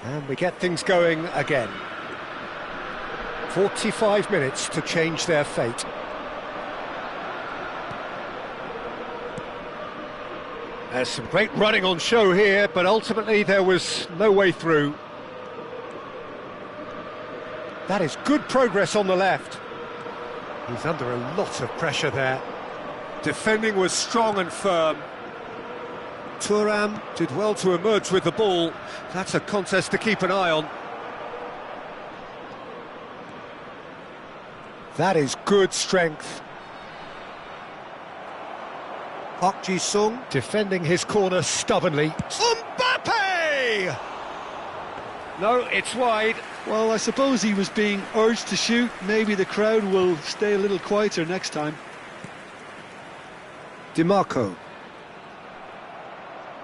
And we get things going again. 45 minutes to change their fate. There's some great running on show here, but ultimately there was no way through. That is good progress on the left. He's under a lot of pressure there. Defending was strong and firm. Thuram did well to emerge with the ball. That's a contest to keep an eye on. That is good strength. Park Ji-sung defending his corner stubbornly. Mbappe! No, it's wide. Well, I suppose he was being urged to shoot. Maybe the crowd will stay a little quieter next time. DiMarco.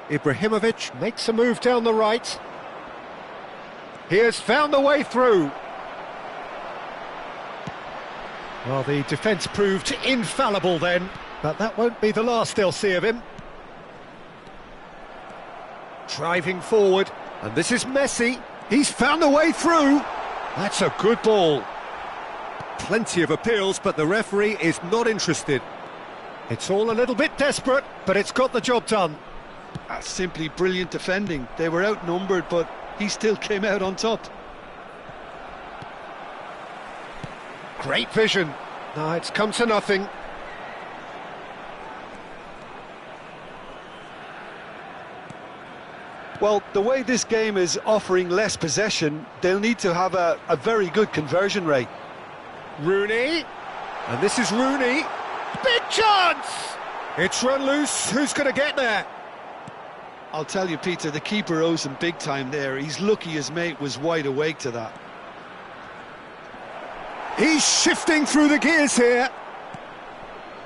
Ibrahimovic makes a move down the right. He has found the way through. Well, the defence proved infallible then, but that won't be the last they'll see of him. Driving forward, and this is Messi. He's found the way through. That's a good ball. Plenty of appeals, but the referee is not interested. It's all a little bit desperate, but it's got the job done. That's simply brilliant defending. They were outnumbered, but he still came out on top. Great vision. No, it's come to nothing. Well, the way this game is offering less possession, they'll need to have a very good conversion rate. Rooney. And this is Rooney. Big chance! It's run loose. Who's going to get there? I'll tell you, Peter, the keeper owes him big time there. He's lucky his mate was wide awake to that. He's shifting through the gears here.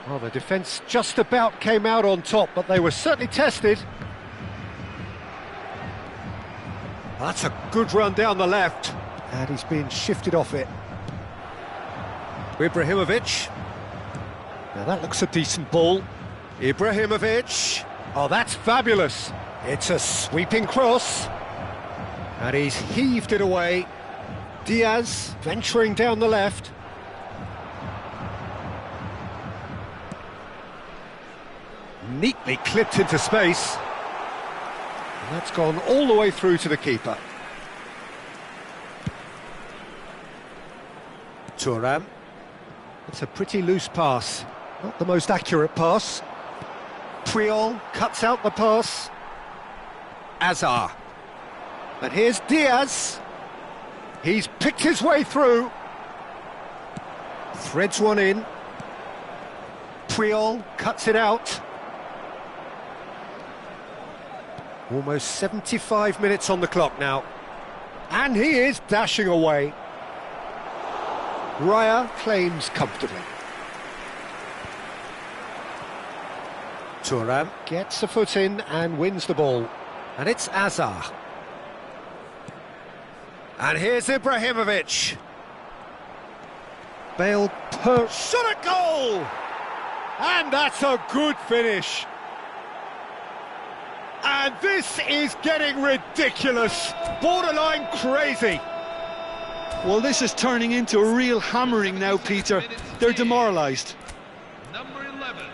Well, the defence just about came out on top, but they were certainly tested. That's a good run down the left. And he's being shifted off it. Ibrahimovic. Now that looks a decent ball. Ibrahimovic. Oh, that's fabulous. It's a sweeping cross. And he's heaved it away. Diaz venturing down the left. Neatly clipped into space. And that's gone all the way through to the keeper. Thuram. It's a pretty loose pass. Not the most accurate pass. Puyol cuts out the pass. Azar. And here's Diaz. He's picked his way through. Threads one in. Puyol cuts it out. Almost 75 minutes on the clock now. And he is dashing away. Raya claims comfortably. Thuram gets a foot in and wins the ball. And it's Azar. And here's Ibrahimovic. Bale shot a goal! And that's a good finish. And this is getting ridiculous, borderline crazy. Well, this is turning into a real hammering now, Peter. They're demoralised. Number 11,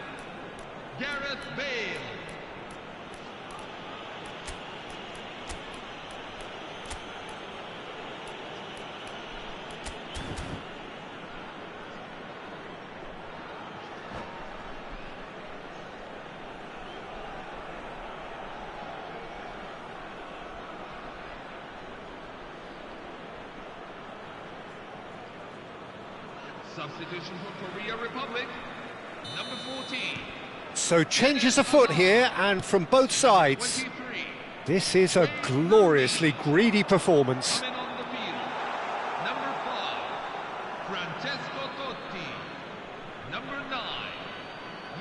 Gareth Bale. Substitution for Korea Republic, number 14. So changes afoot here, and from both sides. 23. This is a gloriously greedy performance. Coming on the field, number 5, Francesco Totti. Number 9,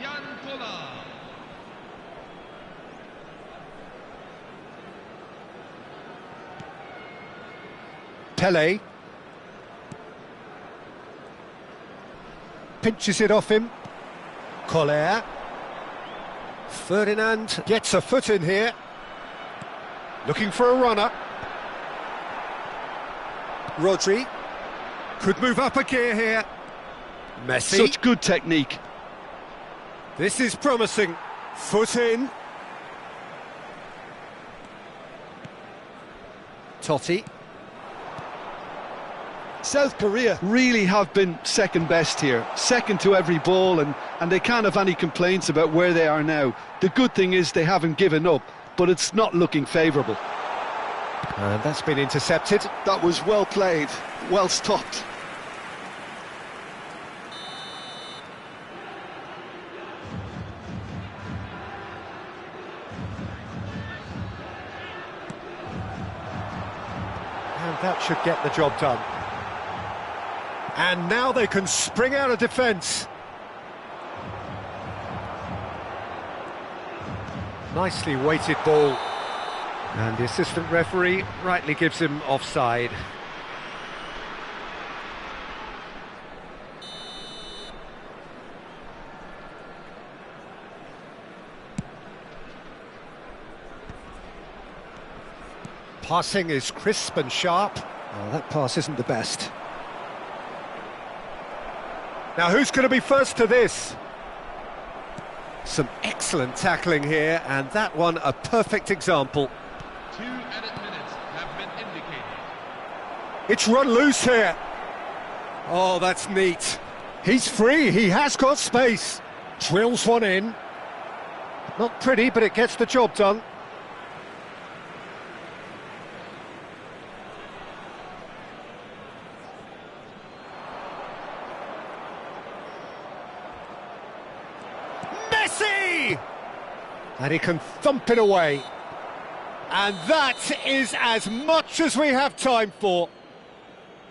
Jan Kola. Pele. Pinches it off him. Collier. Ferdinand gets a foot in here. Looking for a runner. Rodri could move up a gear here. Messi. Such good technique. This is promising. Foot in. Totti. South Korea really have been second best here, second to every ball, and they can't have any complaints about where they are now. The good thing is they haven't given up, but it's not looking favourable. And that's been intercepted. That was well played, well stopped. And that should get the job done. And now they can spring out of defence. Nicely weighted ball. And the assistant referee rightly gives him offside. Passing is crisp and sharp. Oh, that pass isn't the best. Now who's going to be first to this? Some excellent tackling here, and that one a perfect example. 2 added minutes have been indicated. It's run loose here. Oh, that's neat. He's free, he has got space. Drills one in. Not pretty, but it gets the job done. Messi! And he can thump it away. And that is as much as we have time for.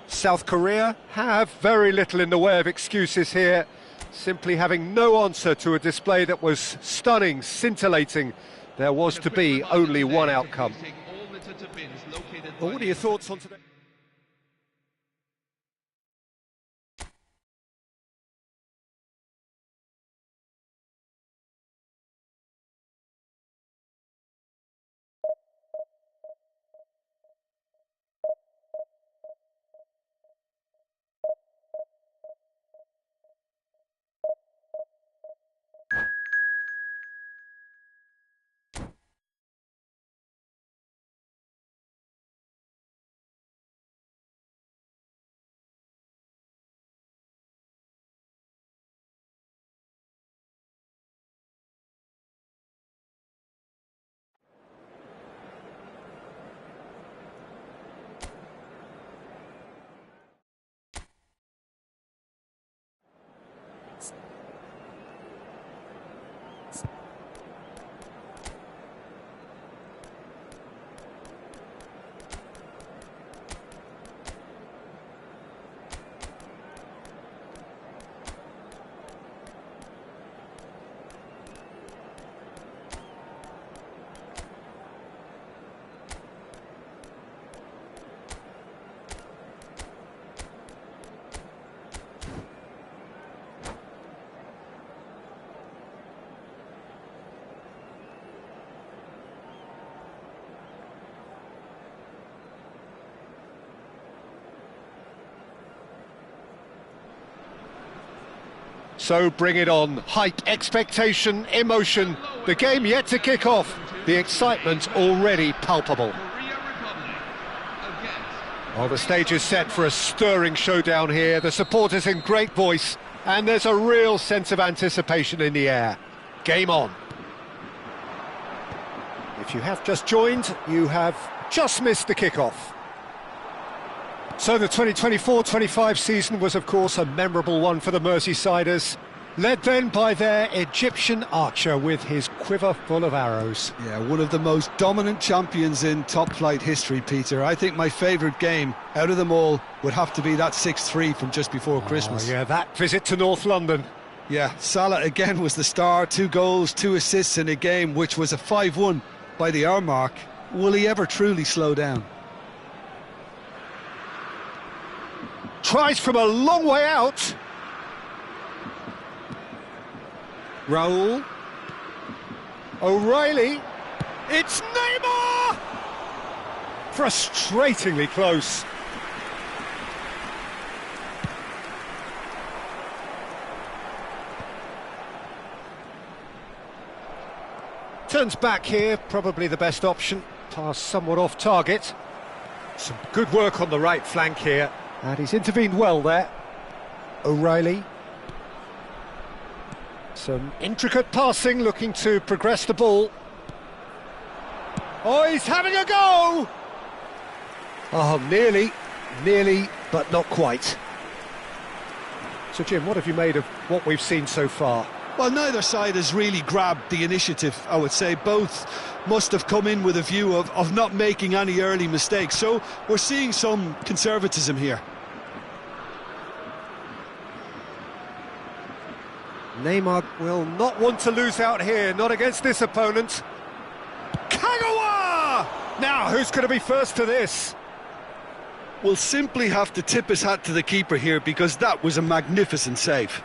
South Korea have very little in the way of excuses here, simply having no answer to a display that was stunning, scintillating. There was to be only one outcome. Well, what are your thoughts on today? So bring it on. Hype, expectation, emotion. The game yet to kick off. The excitement already palpable. Oh, the stage is set for a stirring showdown here. The supporters in great voice, and there's a real sense of anticipation in the air. Game on. If you have just joined, you have just missed the kick-off. So the 2024-25 season was, of course, a memorable one for the Merseysiders, led then by their Egyptian archer with his quiver full of arrows. Yeah, one of the most dominant champions in top-flight history, Peter. I think my favourite game out of them all would have to be that 6-3 from just before Christmas. Yeah, that visit to North London. Yeah, Salah again was the star, 2 goals, 2 assists in a game which was a 5-1 by the hour mark. Will he ever truly slow down? Tries from a long way out. Raul. O'Reilly. It's Neymar! Frustratingly close. Turns back here, probably the best option. Pass somewhat off target. Some good work on the right flank here. And he's intervened well there. O'Reilly. Some intricate passing, looking to progress the ball. Oh, he's having a go! Oh, nearly, but not quite. So, Jim, what have you made of what we've seen so far? Well, neither side has really grabbed the initiative, I would say. Both must have come in with a view of not making any early mistakes. So we're seeing some conservatism here. Neymar will not want to lose out here, not against this opponent. Kagawa! Now, who's going to be first to this? Will simply have to tip his hat to the keeper here, because that was a magnificent save.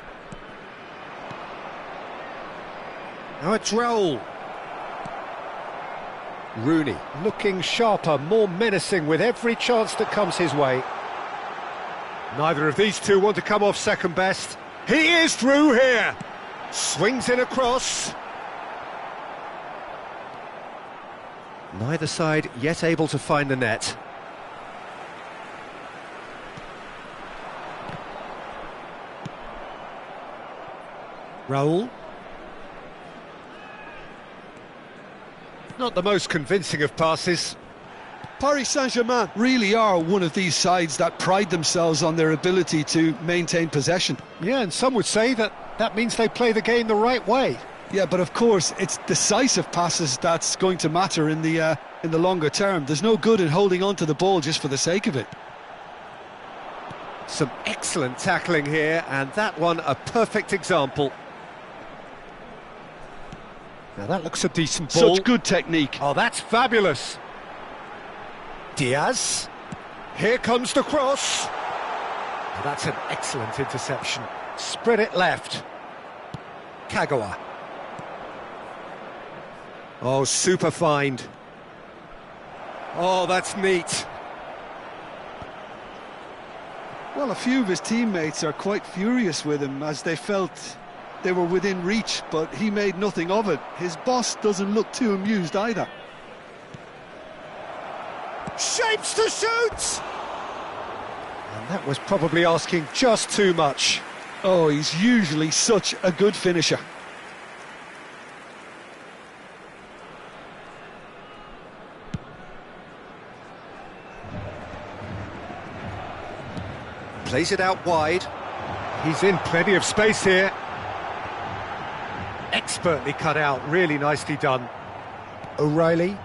Now it's Raul. Rooney looking sharper, more menacing with every chance that comes his way. Neither of these two want to come off second best. He is through here. Swings in across. Neither side yet able to find the net. Raul. Not the most convincing of passes. Paris Saint-Germain really are one of these sides that pride themselves on their ability to maintain possession. Yeah, and some would say that means they play the game the right way. Yeah, but of course, it's decisive passes that's going to matter in the longer term. There's no good in holding on to the ball just for the sake of it. Some excellent tackling here, and that one a perfect example. Now that looks a decent ball. Such good technique. Oh, that's fabulous. Diaz. Here comes the cross. Oh, that's an excellent interception. Spread it left. Kagawa. Oh, super find. Oh, that's neat. Well, a few of his teammates are quite furious with him, as they felt they were within reach, but he made nothing of it. His boss doesn't look too amused either. Shapes to shoot! And that was probably asking just too much. Oh, he's usually such a good finisher. Plays it out wide. He's in plenty of space here. Expertly cut out, really nicely done. O'Reilly.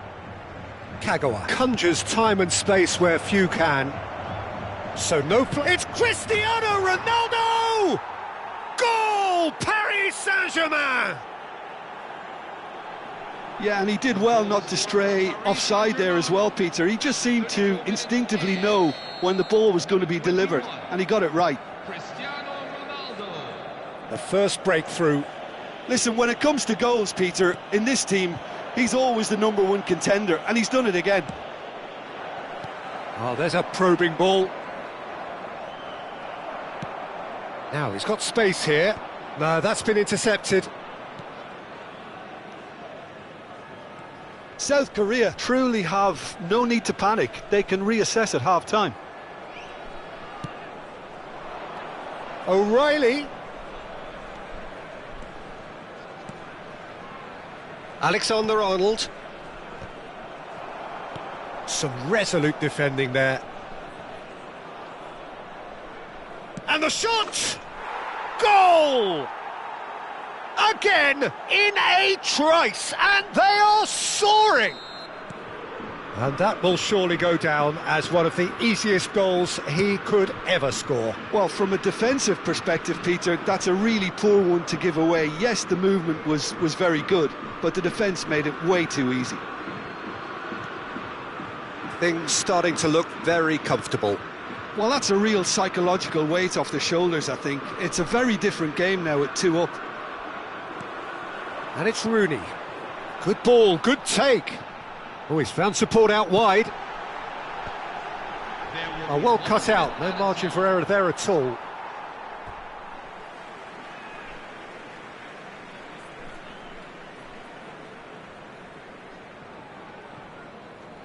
Kagawa conjures time and space where few can. So no play. It's Cristiano Ronaldo! Goal! Paris Saint-Germain! Yeah, and he did well not to stray offside there as well, Peter. He just seemed to instinctively know when the ball was going to be delivered, and he got it right. Cristiano Ronaldo. The first breakthrough. Listen, when it comes to goals, Peter, in this team, he's always the #1 contender, and he's done it again. Oh, there's a probing ball. Now, he's got space here. No, that's been intercepted. South Korea truly have no need to panic. They can reassess at half-time. O'Reilly. Alexander-Arnold. Some resolute defending there. And the shot! Goal! Again, in a trice, and they are soaring! And that will surely go down as one of the easiest goals he could ever score. Well, from a defensive perspective, Peter, that's a really poor one to give away. Yes, the movement was very good, but the defence made it way too easy. Things starting to look very comfortable. Well, that's a real psychological weight off the shoulders, I think. It's a very different game now at 2 up. And it's Rooney. Good ball, good take. Oh, he's found support out wide. Oh, well cut out, no margin for error there at all.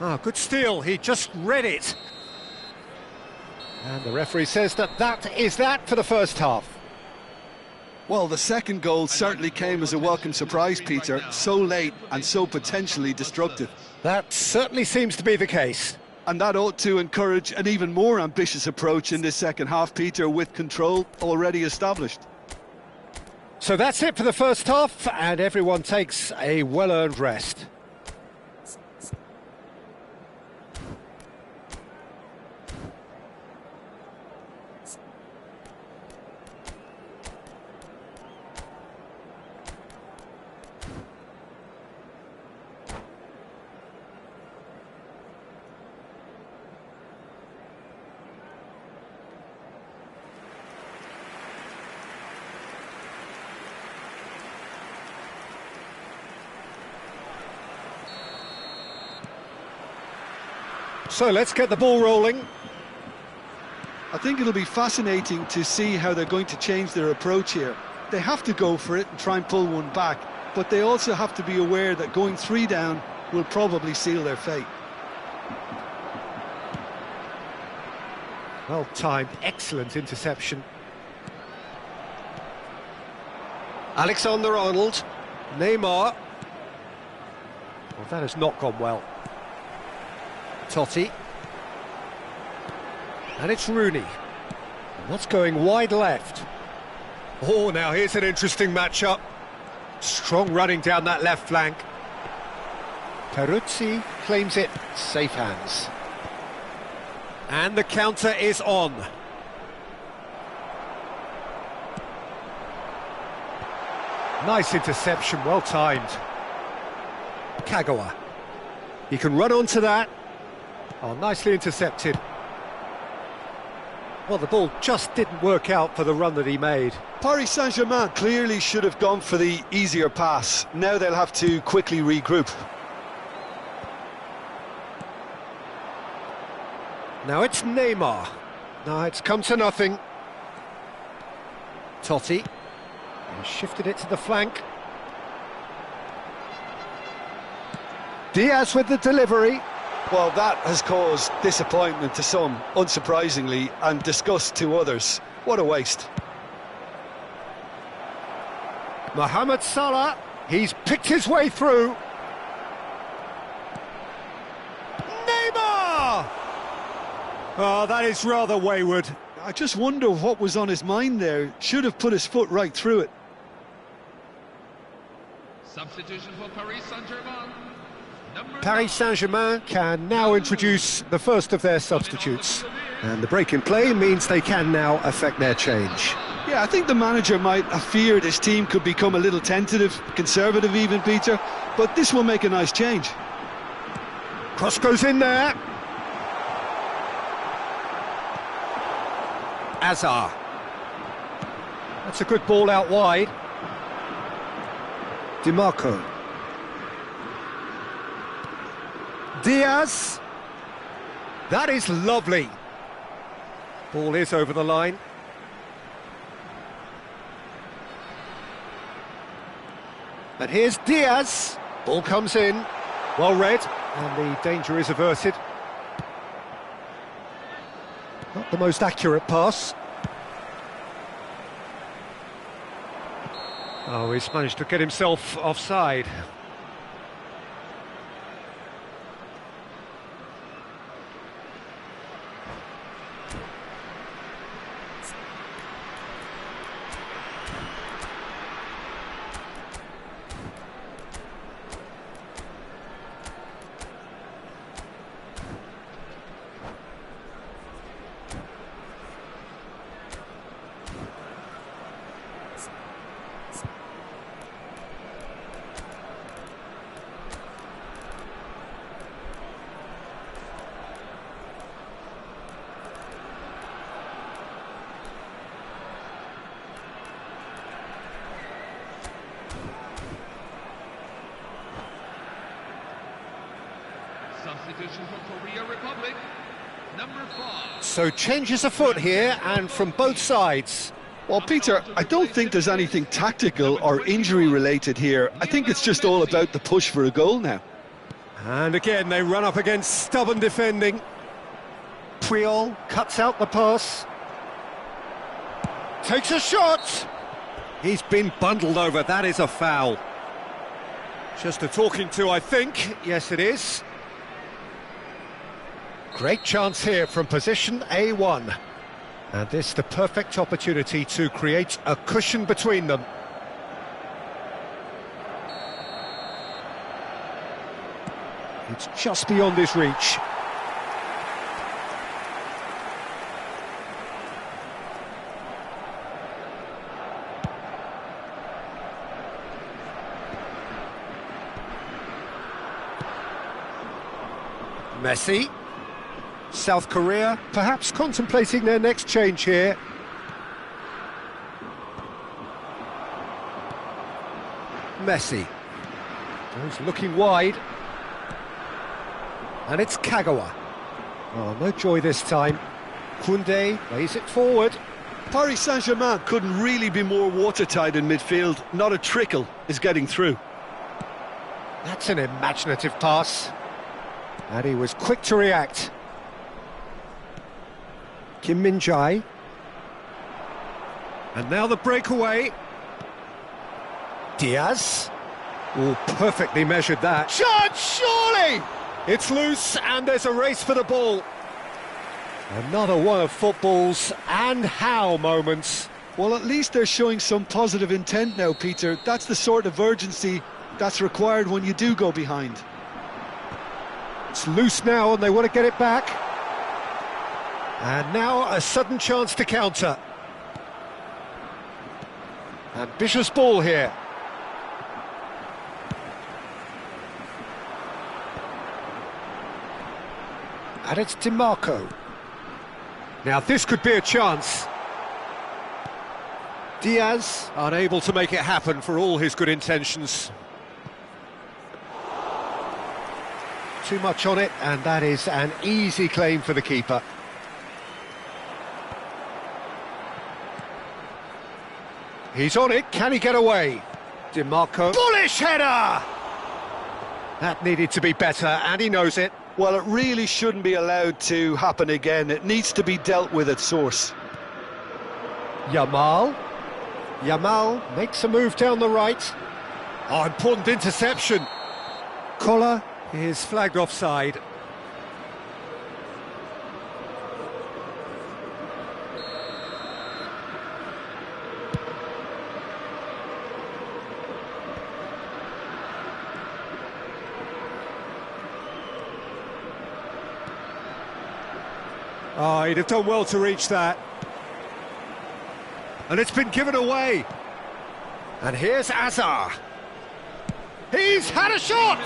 Ah, good steal, he just read it. And the referee says that is that for the first half. Well, the second goal certainly came as a welcome surprise, Peter. So late and so potentially destructive. That certainly seems to be the case. And that ought to encourage an even more ambitious approach in this second half, Peter, with control already established. So that's it for the first half, and everyone takes a well-earned rest. So let's get the ball rolling. I think it'll be fascinating to see how they're going to change their approach here. They have to go for it and try and pull one back, but they also have to be aware that going 3 down will probably seal their fate. Well timed, excellent interception. Alexander-Arnold, Neymar. Well, that has not gone well. Totti. And it's Rooney. And that's going wide left. Oh, now here's an interesting matchup. Strong running down that left flank. Peruzzi claims it. Safe hands. And the counter is on. Nice interception, well timed. Kagawa. He can run onto that. Oh, nicely intercepted. Well, the ball just didn't work out for the run that he made. Paris Saint-Germain clearly should have gone for the easier pass. Now they'll have to quickly regroup. Now it's Neymar. Now it's come to nothing. Totti. He shifted it to the flank. Diaz with the delivery. Well, that has caused disappointment to some, unsurprisingly, and disgust to others. What a waste. Mohamed Salah, he's picked his way through. Neymar! Oh, that is rather wayward. I just wonder what was on his mind there. Should have put his foot right through it. Substitution for Paris Saint-Germain. Paris Saint-Germain can now introduce the first of their substitutes. And the break in play means they can now affect their change. Yeah, I think the manager might have feared his team could become a little tentative, conservative even, Peter, but this will make a nice change. Cross goes in there. Azar. That's a good ball out wide. DiMarco. Diaz. That is lovely. Ball is over the line. And here's Diaz. Ball comes in. Well read. And the danger is averted. Not the most accurate pass. Oh, he's managed to get himself offside. Substitution for Korea Republic, number 5. So changes afoot here, and from both sides. Well, Peter, I don't think there's anything tactical or injury related here. I think it's just all about the push for a goal now. And again, they run up against stubborn defending. Puyol cuts out the pass. Takes a shot! He's been bundled over, that is a foul. Just a talking to, I think. Yes, it is. Great chance here from position A1. And this the perfect opportunity to create a cushion between them. It's just beyond his reach. Messi. South Korea perhaps contemplating their next change here. Messi. He's looking wide. And it's Kagawa. Oh, no joy this time. Koundé plays it forward. Paris Saint-Germain couldn't really be more watertight in midfield. Not a trickle is getting through. That's an imaginative pass. And he was quick to react. Kim Min-jae. And now the breakaway. Diaz. Oh, perfectly measured that. Shot, surely! It's loose and there's a race for the ball. Another one of football's and how moments. Well, at least they're showing some positive intent now, Peter. That's the sort of urgency that's required when you do go behind. It's loose now and they want to get it back. And now a sudden chance to counter. Ambitious ball here. And it's DiMarco. Now this could be a chance. Diaz unable to make it happen for all his good intentions. Too much on it, and that is an easy claim for the keeper. He's on it, can he get away? DiMarco. Bullish header! That needed to be better, and he knows it. Well, it really shouldn't be allowed to happen again. It needs to be dealt with at source. Yamal. Yamal makes a move down the right. Oh, important interception. Collar is flagged offside. Oh, he'd have done well to reach that. And it's been given away. And here's Azar. He's had a shot!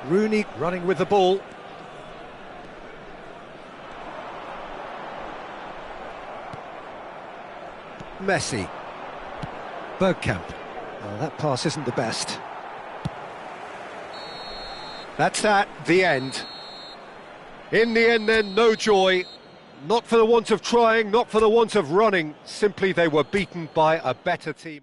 Rooney running with the ball. Messi. Bergkamp. Oh, that pass isn't the best. That's that, the end. In the end then, no joy. Not for the want of trying, not for the want of running. Simply they were beaten by a better team.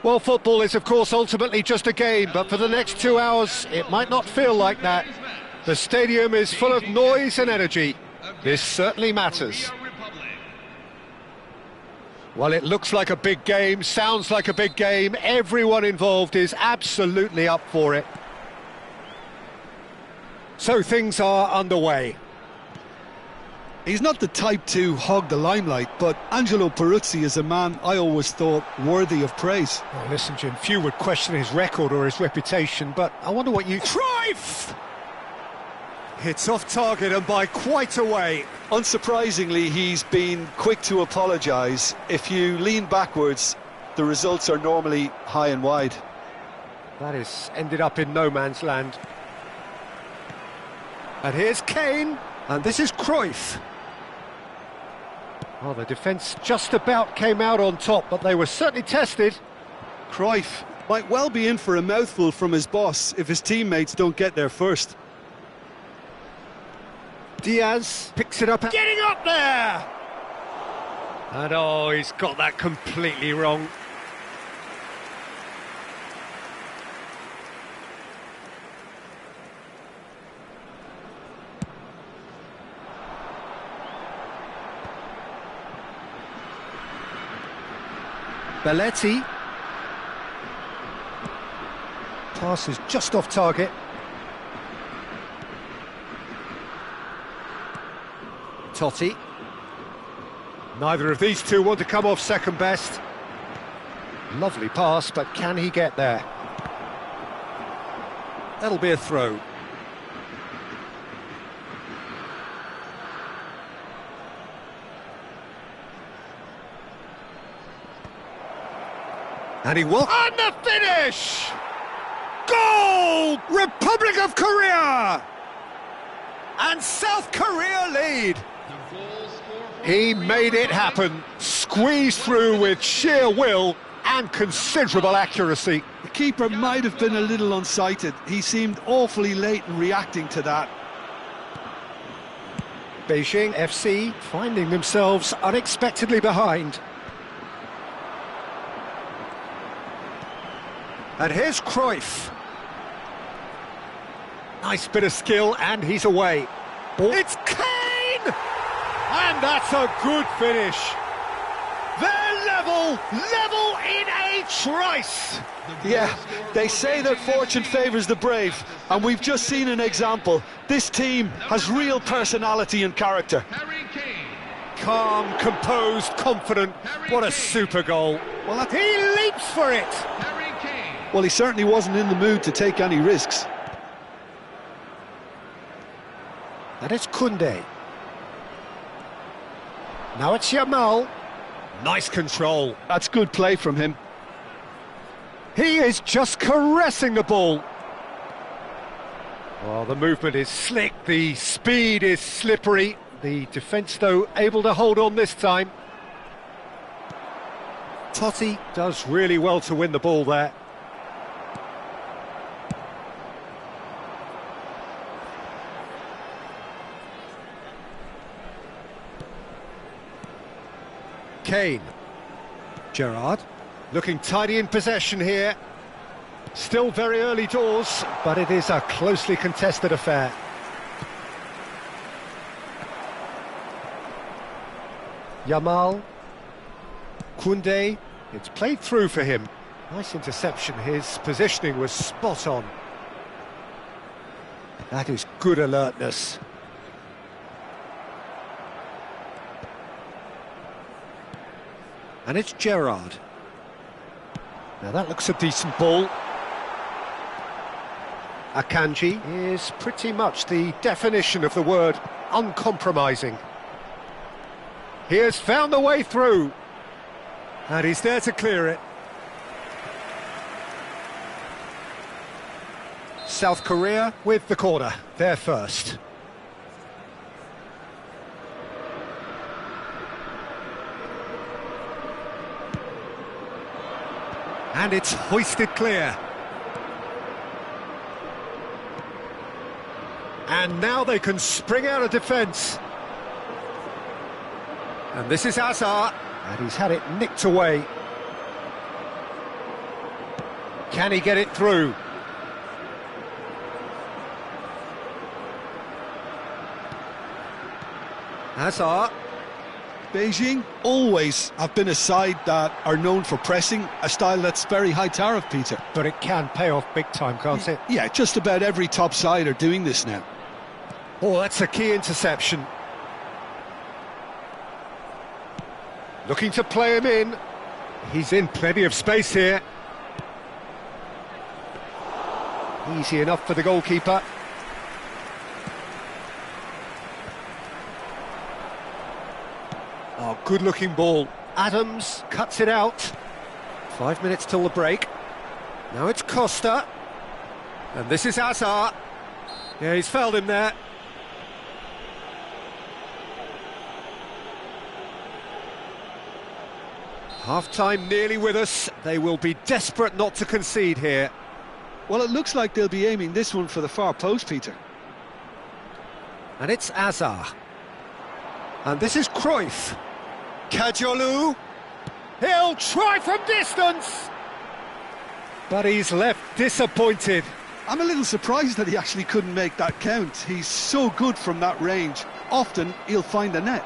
Well, football is, of course, ultimately just a game, but for the next 2 hours, it might not feel like that. The stadium is full of noise and energy. This certainly matters. Well, it looks like a big game, sounds like a big game. Everyone involved is absolutely up for it. So things are underway. He's not the type to hog the limelight, but Angelo Peruzzi is a man I always thought worthy of praise. Oh, listen, Jim, few would question his record or his reputation, but I wonder what you... Cruyff! Hits off target and by quite a way. Unsurprisingly, he's been quick to apologise. If you lean backwards, the results are normally high and wide. That has ended up in no man's land. And here's Kane, and this is Cruyff. Well, the defence just about came out on top, but they were certainly tested. Cruyff might well be in for a mouthful from his boss if his teammates don't get there first. Diaz picks it up, getting up there! And oh, he's got that completely wrong. Belletti. Pass is just off target. Totti. Neither of these two want to come off second best. Lovely pass, but can he get there? That'll be a throw. And he will... And the finish! Goal! Republic of Korea! And South Korea lead. He made it happen, squeezed through with sheer will and considerable accuracy. The keeper might have been a little unsighted. He seemed awfully late in reacting to that. Beijing FC finding themselves unexpectedly behind. And here's Cruyff. Nice bit of skill, and he's away. It's Kane! And that's a good finish. They're level in a trice. Yeah, they say that fortune favours the brave, and we've just seen an example. This team has real personality and character. Calm, composed, confident. What a super goal. Well, he leaps for it. Well, he certainly wasn't in the mood to take any risks. And it's Koundé. Now it's Yamal. Nice control. That's good play from him. He is just caressing the ball. Well, the movement is slick, the speed is slippery. The defence, though, able to hold on this time. Totti does really well to win the ball there. Kane. Gerrard, looking tidy in possession here. Still very early doors, but it is a closely contested affair. Yamal. Koundé. It's played through for him. Nice interception. His positioning was spot on. That is good alertness. And it's Gerrard. Now that looks a decent ball. Akanji is pretty much the definition of the word uncompromising. He has found the way through. And he's there to clear it. South Korea with the corner. They're first. And it's hoisted clear. And now they can spring out of defence. And this is Hazard. And he's had it nicked away. Can he get it through? Hazard. Beijing always have been a side that are known for pressing, a style that's very high tariff, Peter. But it can pay off big time, can't it? Yeah, just about every top side are doing this now. Oh, that's a key interception. Looking to play him in. He's in plenty of space here. Easy enough for the goalkeeper. Oh, good-looking ball. Adams cuts it out. 5 minutes till the break. Now it's Costa. And this is Hazard. Yeah, he's fouled him there. Half-time nearly with us. They will be desperate not to concede here. Well, it looks like they'll be aiming this one for the far post, Peter. And it's Hazard. And this is Cruyff. Kajolu. He'll try from distance. But he's left disappointed. I'm a little surprised that he actually couldn't make that count. He's so good from that range. Often he'll find the net.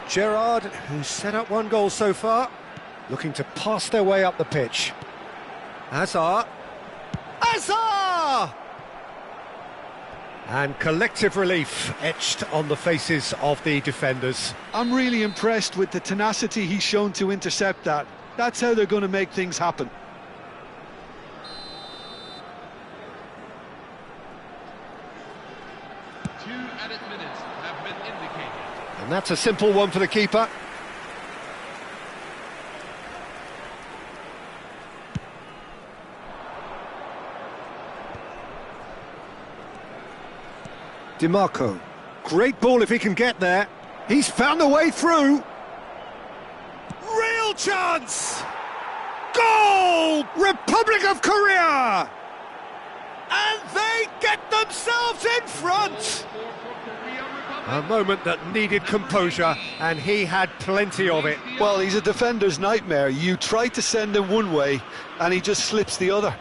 Gerrard, who's set up one goal so far, looking to pass their way up the pitch. Hazard. Hazard! And collective relief etched on the faces of the defenders. I'm really impressed with the tenacity he's shown to intercept that. That's how they're going to make things happen. Two added minutes have been indicated. And that's a simple one for the keeper. DiMarco. Great ball if he can get there. He's found a way through. Real chance! Goal! Republic of Korea! And they get themselves in front! A moment that needed composure, and he had plenty of it. Well, he's a defender's nightmare. You try to send him one way, and he just slips the other.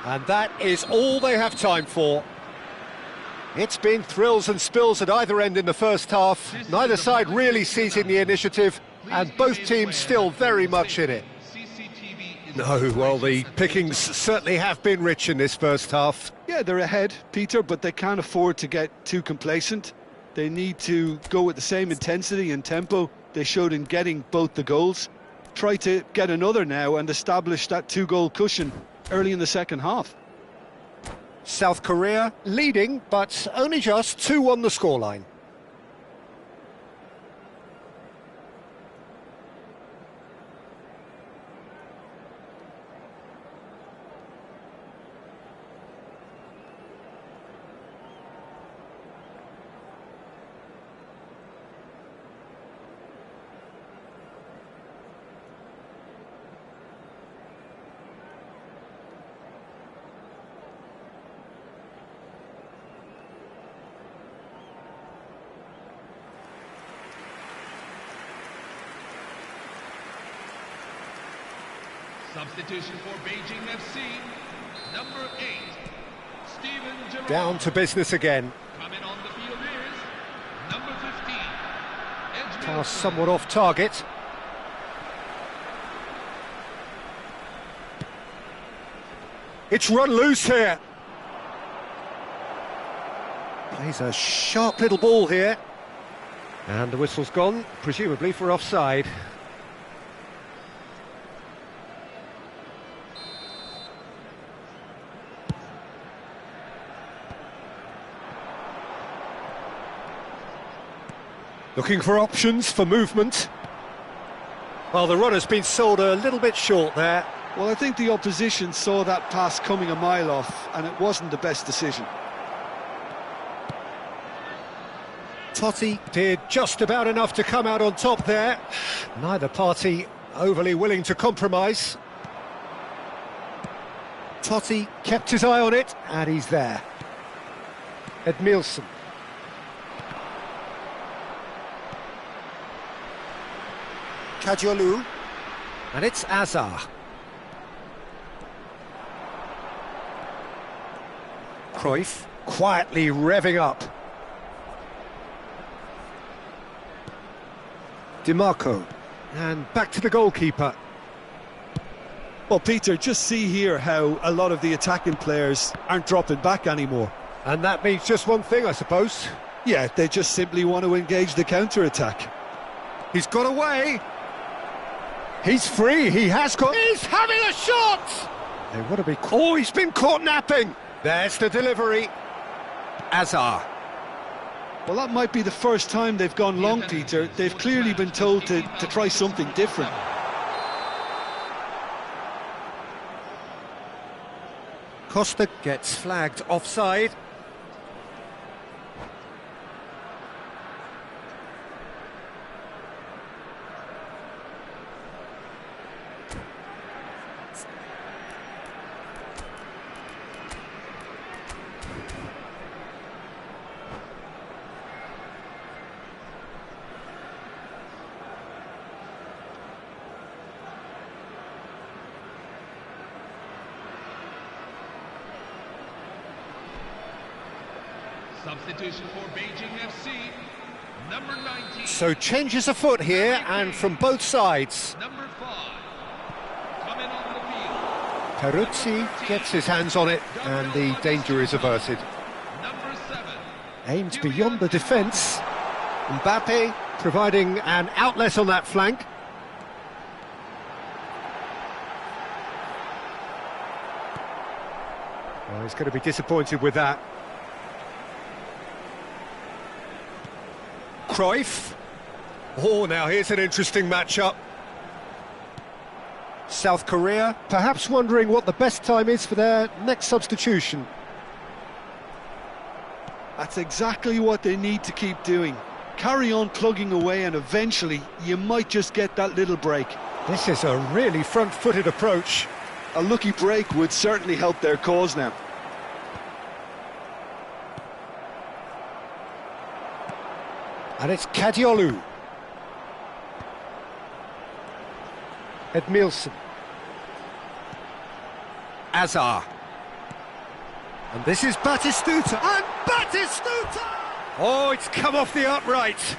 And that is all they have time for. It's been thrills and spills at either end in the first half. Neither side really seizing the initiative, and both teams still very much in it. No, well, the pickings certainly have been rich in this first half. Yeah, they're ahead, Peter, but they can't afford to get too complacent. They need to go with the same intensity and tempo they showed in getting both the goals. Try to get another now and establish that two-goal cushion early in the second half. South Korea leading, but only just 2-1 the scoreline. Substitution for Beijing FC, number 8, Steven Gerrard. Down to business again. Coming on the field is number 15, Pass somewhat off target. It's run loose here. Plays a sharp little ball here. And the whistle's gone, presumably for offside. Looking for options for movement. Well, the runner's been sold a little bit short there. Well, I think the opposition saw that pass coming a mile off, and it wasn't the best decision. Totti did just about enough to come out on top there. Neither party overly willing to compromise. Totti kept his eye on it, and he's there. Edmilson. Kajolu. And it's Azar. Cruyff quietly revving up. DiMarco. And back to the goalkeeper. Well, Peter, just see here how a lot of the attacking players aren't dropping back anymore. And that means just one thing, I suppose. Yeah, they just simply want to engage the counter-attack. He's got away. He's free, he has got... He's having a shot! They want to be... Oh, he's been caught napping! There's the delivery. Azar. Well, that might be the first time they've gone long, Peter. They've clearly been told to try something different. Costa gets flagged offside. Substitution for Beijing FC, number 19. So changes afoot here, and from both sides. Number 5, coming on the field. Peruzzi gets his hands on it, and the danger is averted. Number 7. Aimed beyond the defence. Mbappe providing an outlet on that flank. Well, he's going to be disappointed with that. Cruyff. Oh, now here's an interesting matchup. South Korea, perhaps wondering what the best time is for their next substitution. That's exactly what they need to keep doing. Carry on plugging away, and eventually you might just get that little break. This is a really front-footed approach. A lucky break would certainly help their cause now. And it's Kadiolu. Edmilson. Azar. And this is Batistuta. And Batistuta! Oh, it's come off the upright.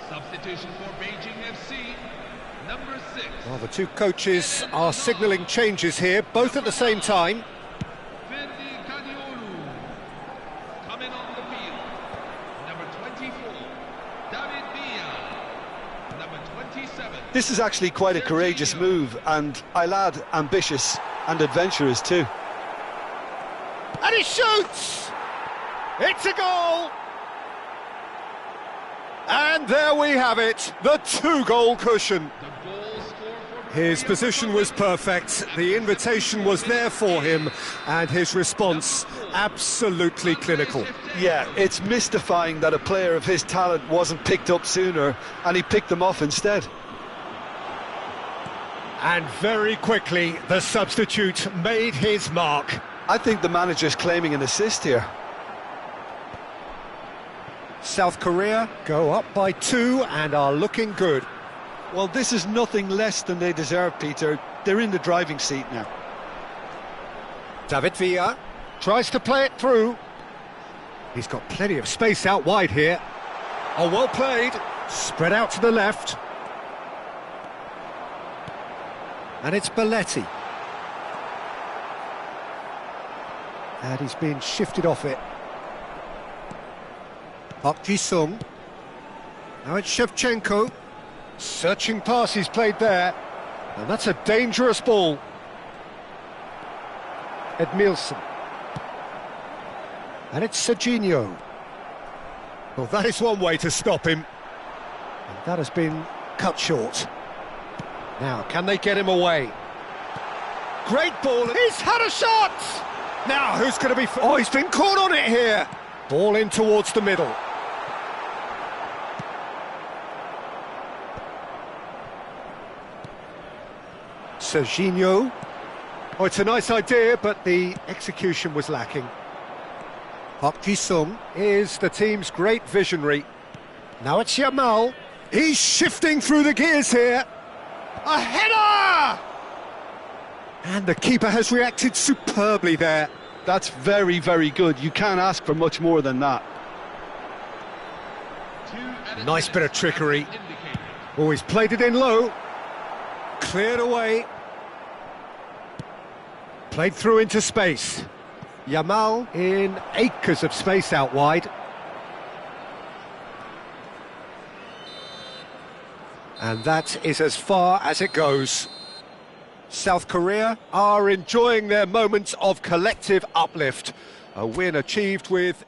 Substitution for Beijing FC, number 6. Well, the two coaches are signalling changes here, both at the same time. Fendi Kadiolu, coming on the field. Number 24, David Villa. Number 27. This is actually quite a courageous move, and I'll add ambitious and adventurous too. And he shoots! It's a goal! And there we have it, the two-goal cushion. The goal scored for His Korea position was Republic. perfect, the invitation was there for him, and his response absolutely clinical. Yeah, it's mystifying that a player of his talent wasn't picked up sooner, and he picked them off instead. And very quickly, the substitute made his mark. I think the manager's claiming an assist here. South Korea go up by 2 and are looking good. Well, this is nothing less than they deserve, Peter. They're in the driving seat now. David Villa tries to play it through. He's got plenty of space out wide here. Oh, well played. Spread out to the left. And it's Belletti. And he's been shifted off it. Park Ji-sung. Now it's Shevchenko. Searching pass he's played there. And that's a dangerous ball. Edmilson. And it's Serginho. Well, that is one way to stop him. And that has been cut short. Now, can they get him away? Great ball. He's had a shot! Now, who's going to be... Oh, he's been caught on it here. Ball in towards the middle. Serginho. Oh, it's a nice idea, but the execution was lacking. Park Ji-sung is the team's great visionary. Now it's Yamal. He's shifting through the gears here. A header! And the keeper has reacted superbly there. That's very, very good. You can't ask for much more than that. Nice bit of trickery. Oh, he's played it in low. Cleared away. Played through into space. Yamal in acres of space out wide. And that is as far as it goes. South Korea are enjoying their moments of collective uplift. A win achieved with...